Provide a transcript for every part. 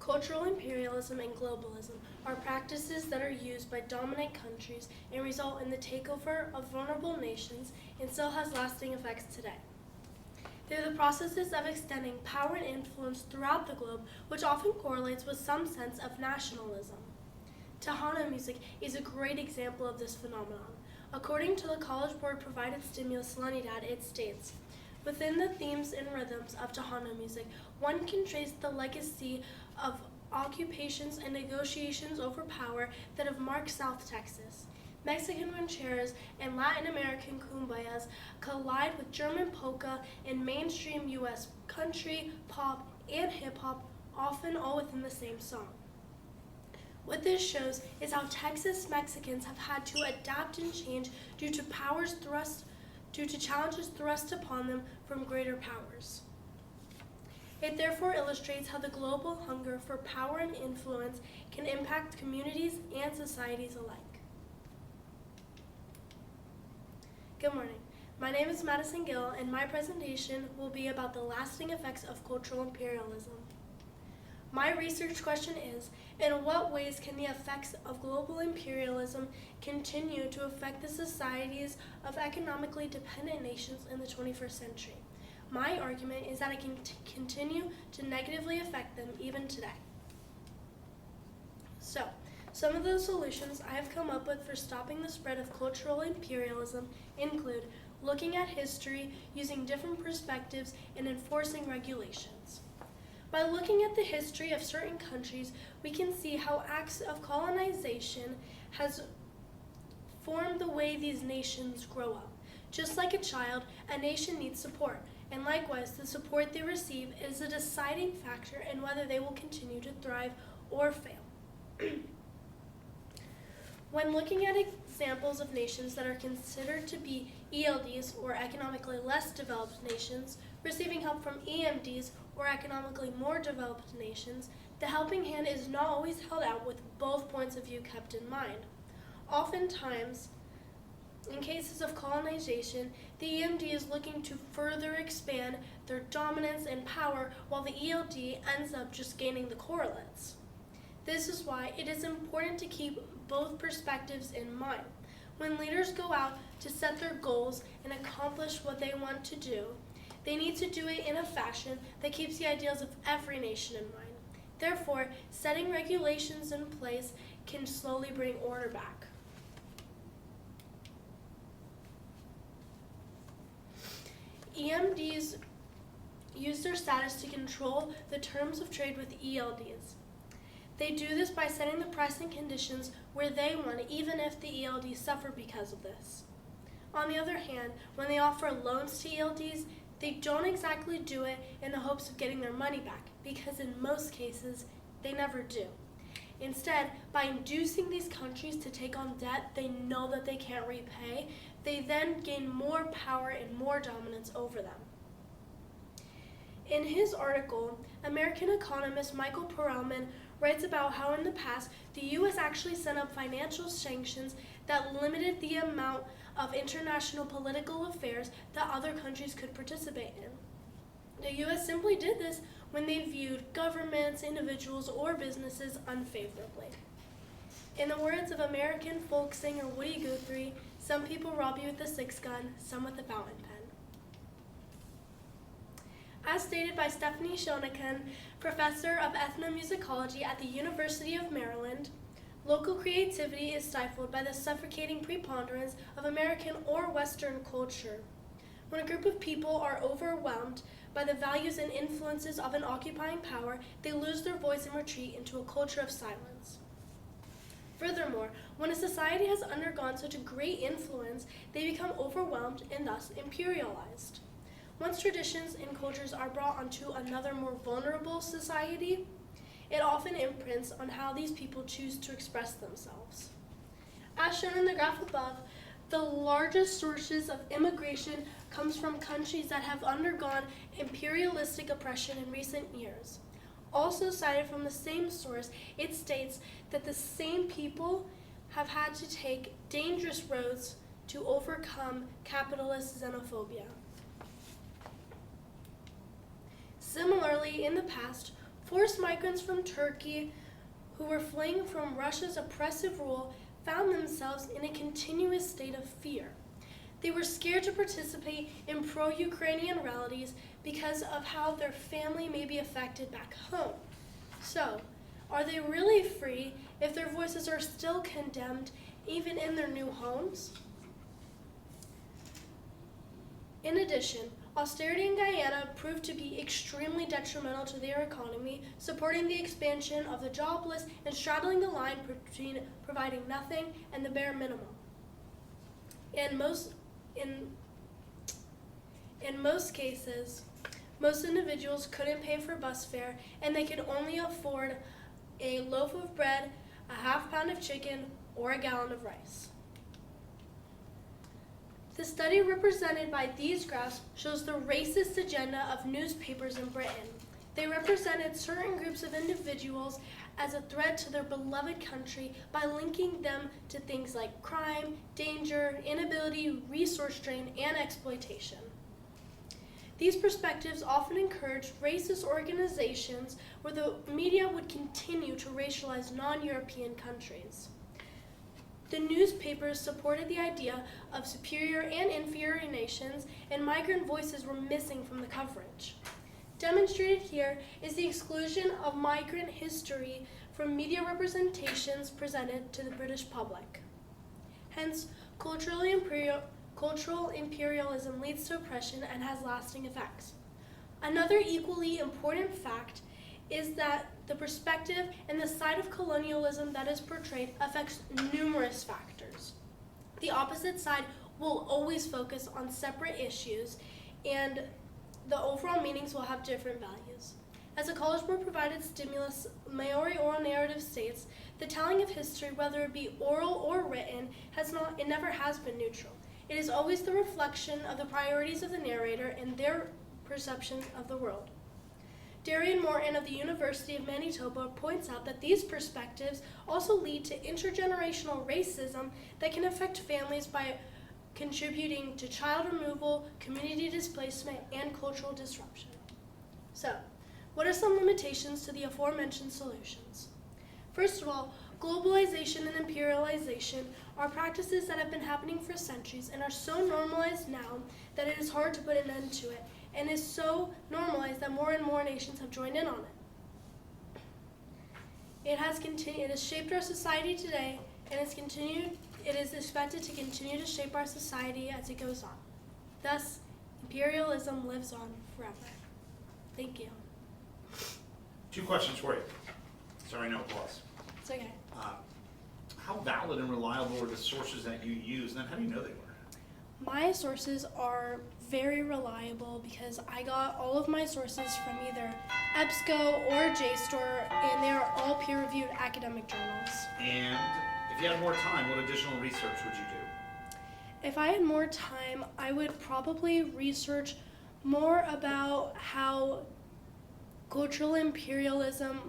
Cultural imperialism and globalism are practices that are used by dominant countries and result in the takeover of vulnerable nations and still has lasting effects today. They are the processes of extending power and influence throughout the globe, which often correlates with some sense of nationalism. Tejano music is a great example of this phenomenon. According to the College Board provided stimulus Lunidad, it states, within the themes and rhythms of Tejano music, one can trace the legacy of occupations and negotiations over power that have marked South Texas. Mexican rancheras and Latin American cumbias collide with German polka and mainstream U.S. country, pop, and hip-hop, often all within the same song. What this shows is how Texas Mexicans have had to adapt and change due to challenges thrust upon them from greater powers. It therefore illustrates how the global hunger for power and influence can impact communities and societies alike. Good morning. My name is Madison Gill, and my presentation will be about the lasting effects of cultural imperialism. My research question is, in what ways can the effects of global imperialism continue to affect the societies of economically dependent nations in the 21st century? My argument is that it can continue to negatively affect them even today. So, some of the solutions I have come up with for stopping the spread of cultural imperialism include looking at history, using different perspectives, and enforcing regulations. By looking at the history of certain countries, we can see how acts of colonization has formed the way these nations grow up. Just like a child, a nation needs support, and likewise, the support they receive is a deciding factor in whether they will continue to thrive or fail. When looking at examples of nations that are considered to be ELDs, or economically less developed nations, receiving help from EMDs, or economically more developed nations, the helping hand is not always held out with both points of view kept in mind. Oftentimes, in cases of colonization, the EMD is looking to further expand their dominance and power, while the ELD ends up just gaining the correlates. This is why it is important to keep both perspectives in mind. When leaders go out to set their goals and accomplish what they want to do, they need to do it in a fashion that keeps the ideals of every nation in mind. Therefore, setting regulations in place can slowly bring order back. EMDs use their status to control the terms of trade with ELDs. They do this by setting the price and conditions where they want, even if the ELDs suffer because of this. On the other hand, when they offer loans to ELDs, they don't exactly do it in the hopes of getting their money back, because in most cases, they never do. Instead, by inducing these countries to take on debt they know that they can't repay, they then gain more power and more dominance over them. In his article, American economist Michael Perelman writes about how in the past, the U.S. actually set up financial sanctions that limited the amount of international political affairs that other countries could participate in. The U.S. simply did this when they viewed governments, individuals, or businesses unfavorably. In the words of American folk singer Woody Guthrie, some people rob you with a 6-gun, some with a fountain pen. As stated by Stephanie Shonakan, professor of ethnomusicology at the University of Maryland, local creativity is stifled by the suffocating preponderance of American or Western culture. When a group of people are overwhelmed by the values and influences of an occupying power, they lose their voice and retreat into a culture of silence. Furthermore, when a society has undergone such a great influence, they become overwhelmed and thus imperialized. Once traditions and cultures are brought onto another more vulnerable society, it often imprints on how these people choose to express themselves. As shown in the graph above, the largest sources of immigration comes from countries that have undergone imperialistic oppression in recent years. Also cited from the same source, it states that the same people have had to take dangerous roads to overcome capitalist xenophobia. Similarly, in the past, Forced migrants from Turkey who were fleeing from Russia's oppressive rule found themselves in a continuous state of fear. They were scared to participate in pro-Ukrainian rallies because of how their family may be affected back home. So, are they really free if their voices are still condemned even in their new homes? In addition, austerity in Guyana proved to be extremely detrimental to their economy, supporting the expansion of the jobless and straddling the line between providing nothing and the bare minimum. In most cases, most individuals couldn't pay for bus fare, and they could only afford a loaf of bread, a half pound of chicken, or a gallon of rice. The study represented by these graphs shows the racist agenda of newspapers in Britain. They represented certain groups of individuals as a threat to their beloved country by linking them to things like crime, danger, inability, resource drain, and exploitation. These perspectives often encouraged racist organizations where the media would continue to racialize non-European countries. The newspapers supported the idea of superior and inferior nations, and migrant voices were missing from the coverage. Demonstrated here is the exclusion of migrant history from media representations presented to the British public. Hence, cultural imperialism leads to oppression and has lasting effects. Another equally important fact is that the perspective and the side of colonialism that is portrayed affects numerous factors. The opposite side will always focus on separate issues, and the overall meanings will have different values. As the College Board provided stimulus, Maori oral narrative states, the telling of history, whether it be oral or written, never has been neutral. It is always the reflection of the priorities of the narrator and their perception of the world. Darian Morton of the University of Manitoba points out that these perspectives also lead to intergenerational racism that can affect families by contributing to child removal, community displacement, and cultural disruption. So, what are some limitations to the aforementioned solutions? First of all, globalization and imperialization are practices that have been happening for centuries and are so normalized now that it is hard to put an end to it, and is so normalized that more and more nations have joined in on it. It has shaped our society today, and it is expected to continue to shape our society as it goes on. Thus, imperialism lives on forever. Thank you. 2 questions for you. Sorry, no applause. It's okay. How valid and reliable are the sources that you use, and then how do you know they were? My sources are very reliable because I got all of my sources from either EBSCO or JSTOR, and they are all peer-reviewed academic journals. And if you had more time, what additional research would you do? If I had more time, I would probably research more about how cultural imperialism,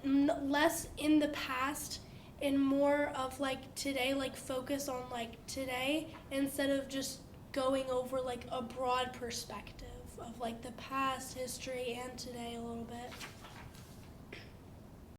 less in the past and more of today, focus on today instead of just going over a broad perspective of the past, history, and today a little bit.